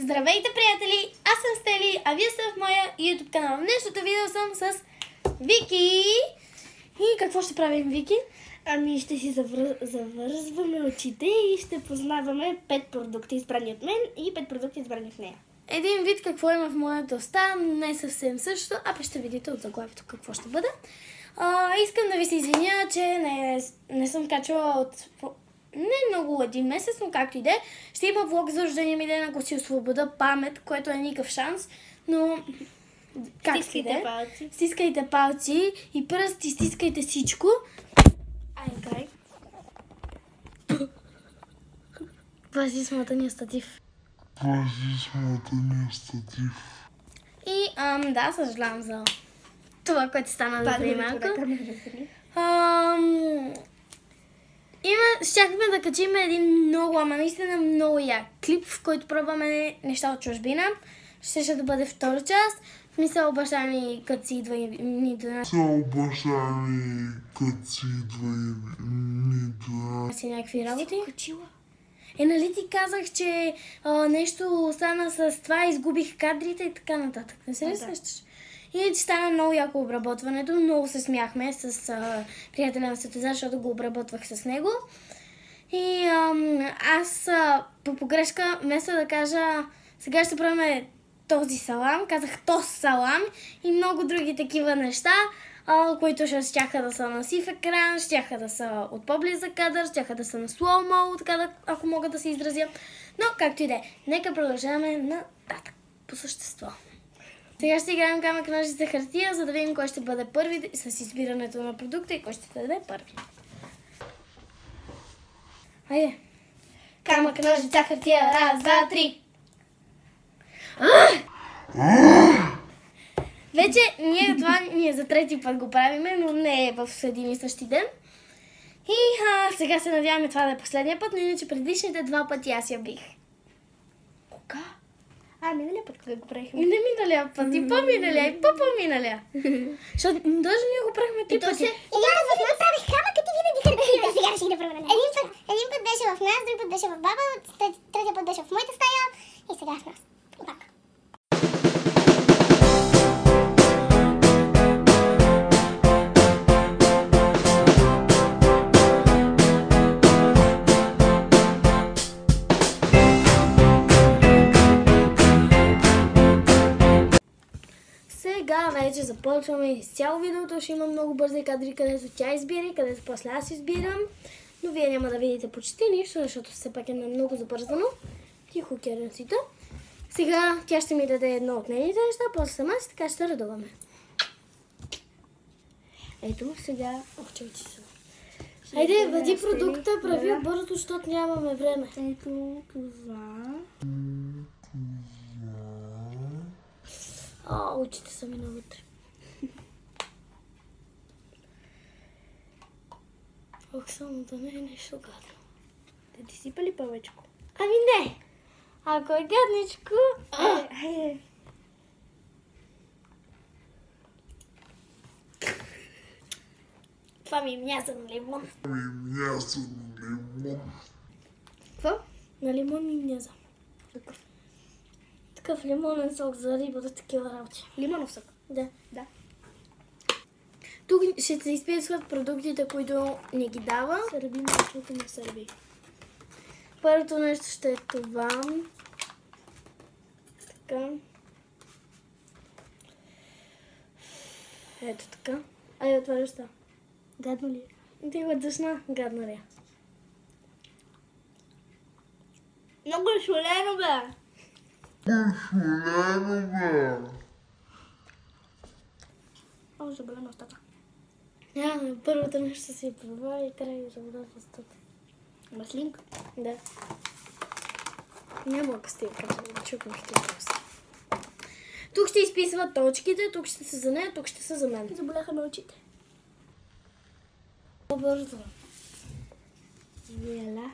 Здравейте, приятели! Аз съм Стели, а вие сте в моя YouTube канал. В днешното видео съм с Вики. И какво ще правим, Вики? Ами ще си завързваме очите и ще познаваме 5 продукта избрани от мен и 5 продукта избрани от нея. Един вид какво има в моята уста, не съвсем също, а ще видите от заглавието какво ще бъде. Искам да ви се извиня, че не съм качвала от не много един месец, но както и да е. Ще има влог за рождения ми ден, ако си освобода памет, което е никакъв шанс, но Стискайте палци. Стискайте палци и пръсти, стискайте всичко. Край. Пази смотания статив. И да, съжалявам за това, което стана за преди малко. Щяхме да качим един много, ама наистина много як клип, в който пробваме неща от чужбина. Ще да бъде втора част. Мисля, баща ми, като си идва и ни до нас. Си някакви работи. Нали ти казах, че нещо стана с това, изгубих кадрите и така нататък. Не се ли сещаш? И стана много яко обработването. Много се смяхме с приятеля на Светозар, защото го обработвах с него. И аз по погрешка, вместо да кажа сега ще правим този салам, казах тост салам и много други такива неща, които щяха да са на сив екран, щяха да са от по-близък кадър, щяха да са на слоумо, така ако мога да се изразя. Но както и да е, нека продължаваме нататък по същество. Сега ще играем камък, ножица, хартия, за да видим кой ще бъде първи с избирането на продукта и кой ще даде първи. Хайде! Камък, ножица, хартия, раз, два, три! Вече ние за трети път го правиме, но не е в един и същи ден. И сега се надяваме това да е последния път, но иначе предишните 2 пъти аз я бих. Кога? Миналия път, кога го правихме? Не миналия път, и по-миналия, и по-по-миналия. Защото даже ние го правихме 3 пъти. Аз в нас правих камък, а ти винаги хартията. Сега ще ги направим. Един път беше в нас, друг път беше в баба, третия път беше в моята стая и сега в нас. Так. Сега вече започваме изцяло видеото. Ще има много бързи кадри, където тя избира и където после аз избирам. Но вие няма да видите почти нищо, защото все пак е много забързано. Тихо, керенците. Сега тя ще ми даде едно от нейните неща, после сама си така ще редуваме. Ето сега... Чакайте се. Хайде, бъди продукта, прави бързо, защото нямаме време. Ето това. Очите са ми навътре. Само да не е нещо гадно. Да ти сипа ли повечко? Не! Ако е гадничко... Това ми е мяса на лимон. Какво? На лимон ми мяза. Такъв лимонен сок за рибата, такива работи. Лимонов сок? Да. Да. Тук ще се изписват продуктите, които ни ги дава. Сърби малко на сърби. Първото нещо ще е това. Така. Ето така. Айде, отваря уста. Гадно ли е? Ти го дъшна, гадно ли е? Много е шулено, бе! Много заболена устата. Първото нещо ще си пробва и край заболя в устата. Маслинка? Да. Няма кастилка, да чукам кастилка. Тук ще изписват точките, тук ще са за нея, тук ще са за мен. Заболяха ме очите. По-бързо. Виела.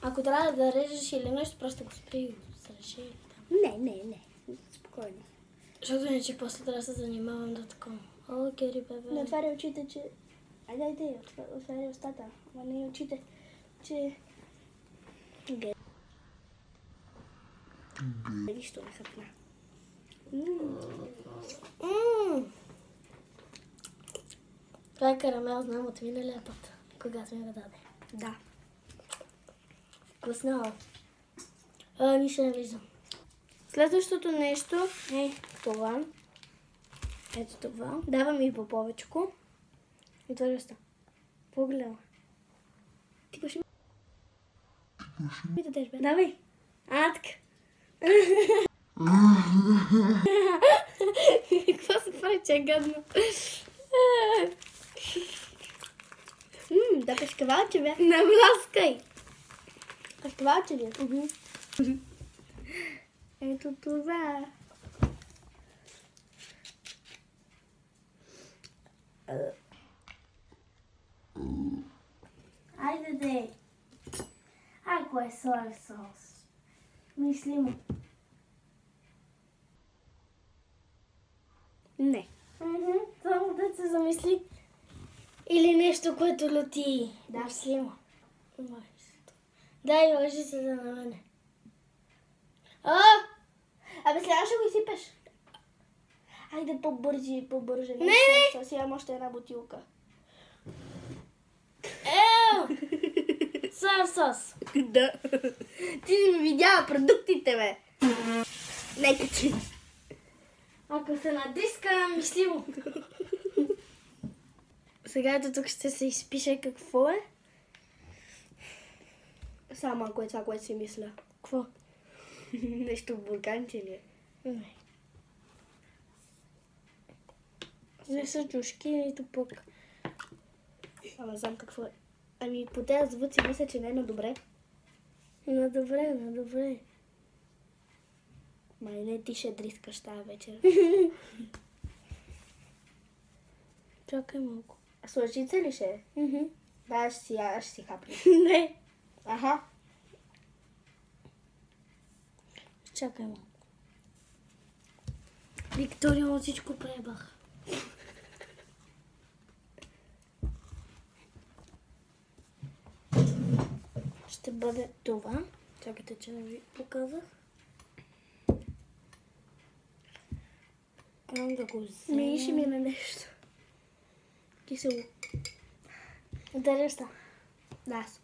Ако трябва да режеш или нещо, просто го спри с реши. Не. Спокойно. Защото иначе после трябва да се занимавам да такова. Кери, бебе. Не отваря очите, че... Айде, отваря устата. Ама не очите, че... Нищо не хапна. Това е карамел, знам от миналия път, когато ми го даде. Да. Вкусно. Нищо не виждам. Следващото нещо е това. Ето това. Давам и по повечко. И това ръста. По-голяма. Ти пъши ми дадеш, бе. Давай. Така. Какво се прави, че е гадно? Да пешкавалче, бе. Навляскай. Пешкавалче ли? Ето това. Айде де. Ако е соев сос. Мислимо. Не. Само да се замисли. Или нещо, което лети. Да. Мислимо. Дай лъжицата на мене. Абе, сега ще го изсипеш. Айде по-бърже. Не. Сега имам още една бутилка. Соев сос. Да. Ти не ми видява продуктите, бе. Нека ти. Ако се натиска, мислимо. Сега ето тук ще се изпише какво е. Само малко е това, което си мисля. Какво? Нещо бурганче ли е? Не. Не са чушки, нито пък. Ама знам какво е. Ами по тези звуци мисля, че не е на добре. На добре. Май не, ти ще дрискаш тази вечер. Чакай малко. А с лъжица ли ще е? Да, аз ще си хапна. Не. Аха. Чакай малко. Виктория, всичко пребах. Ще бъде това. Чакайте, че не ви показах. Трябва да го взема. Мирише ми на нещо. Кисело. Интересно. Да, аз.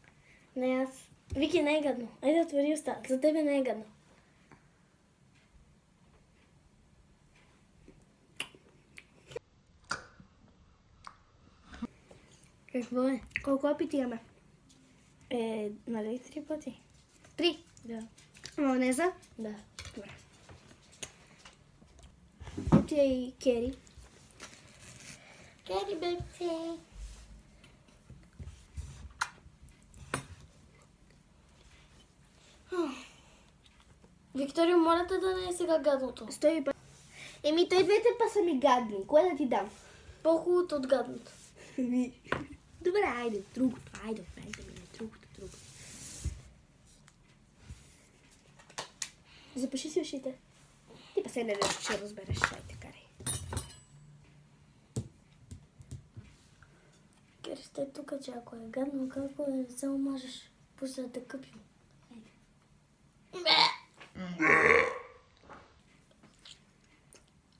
Не, аз. Вики, не е гадно. Айде, отвори уста. За тебе не е гадно. Какво е? Колко опити имаме? Нали 3 пъти? 3. Да. Майонеза? Да. Добре. Ето е и Кери. Кери, бебце. Виктория, моля те да не е сега гадното. Стой па. Еми, той двете па са ми гадни. Кое да ти дам? По-хубавото от гадното. Добре, айде, другото. Айде, другото. Запиши си ушите. Ти па се не нещо, ще разбереш. Айде, карай. Кери, стой тук, че ако е гадно, какво да не се омажеш? После да те къпим.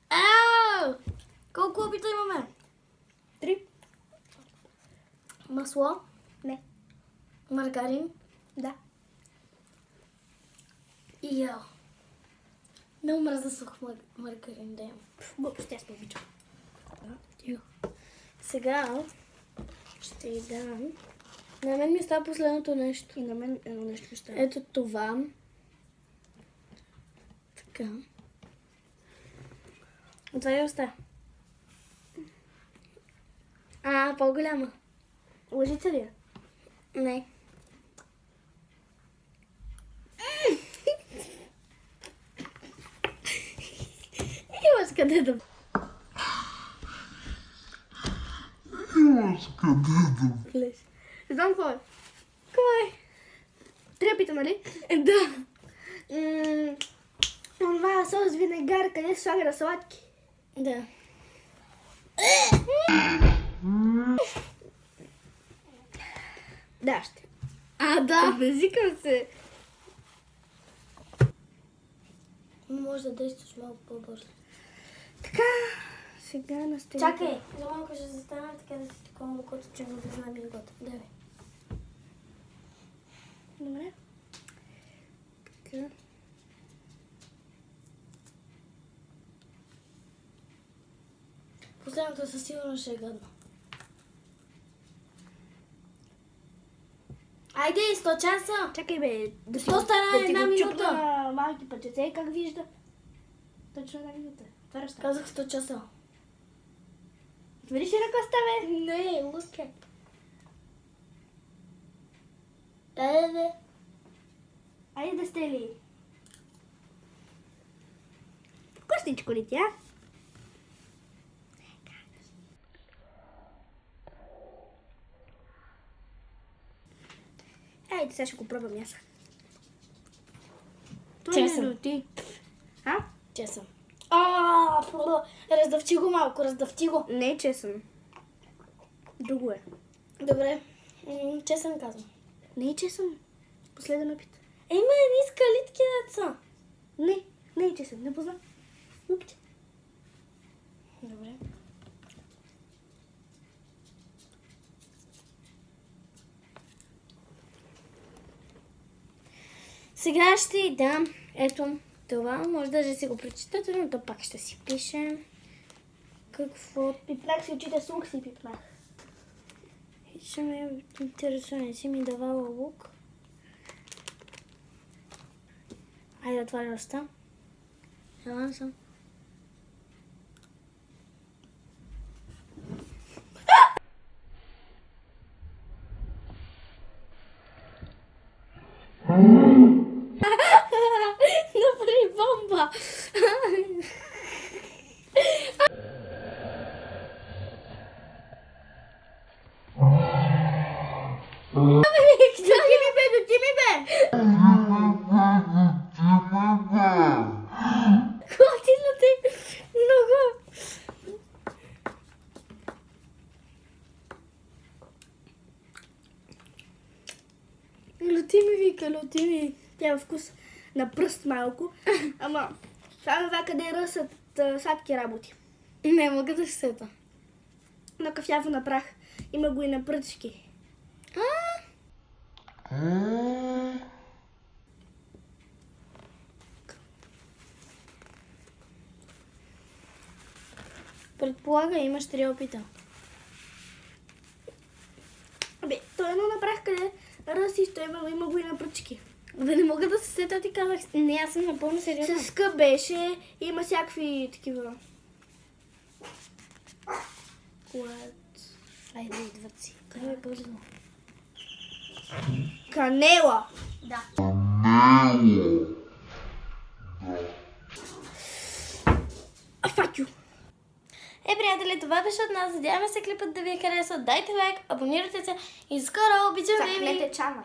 Ау! Колко опита имаме? 3. Масло? Не. Маргарин? Да. И ял. Не омръзна сух маргарин да имам. Глупости, аз не обичам. Сега ще й дам. На мен ми става последното нещо. И на мен едно нещо ми става. Ето това. Така. Отваря уста. По-голяма. Лъжица ли е? Не. Имаш къде да... Влез. Знам какво е. Кой? 3 опита, нали? Да. Това сос винегар, къде се слага на салатки. Да. Да, ще. Да. Обезикам се. може да действаш малко по-бързо. Така, сега на стената. Чакай, за малко ще застана, така да си такова мокото, че не да знам мингота. Давай. Добре. Така. Последното със сигурност ще е гадно. Айде, 100 часа! Чакай бе, да си То стана да ти една го минута. чупна на малки пъчеце, как вижда? Точно една минута. Това ръста. Казах 100 часа. Видиш ли ръкостта, бе? Не, лука. Да. Айде да стели. Вкусничко ли тя? Айде, сега ще го пробвам аз. Чесън. Ти. А? Чесън. Раздавчи го малко, раздавчи го. Не е чесън. Друго е. Добре. Чесън казвам. Не е чесън. Последен опит. Има едни скалитки деца. Не е чесън. Не позна. Упче. Добре. Сега ще й дам, ето това, може даже си го прочитате, но то пак ще си пише. Какво? Пипнах си очите, слух си пипнах. Ще ме интересува, не си ми давала лук. Айде, отваря уста. Ела съм. Направи бомба! Ти ми бе! Готина ти! Много! Люти ми вика, люти ми. Тя е вкус на пръст малко, ама само това къде ръсат сладки работи. Не мога да се сета. На кафяво на прах. Има го и на пръчки. Предполага, имаш 3 опита. Абе, той едно на прах къде ръси, има го и на пръчки. Бе, не мога да се сета, ти казах. Не, аз съм напълно сериозна. С скъп беше, има всякакви такива. Айде, идват си. Къде е бързо? Канела! Да. Факю! Приятели, това беше от нас. Надяваме се клипът да ви е харесал. Дайте лайк, абонирайте се и скоро обичам ви. Цакнете чана!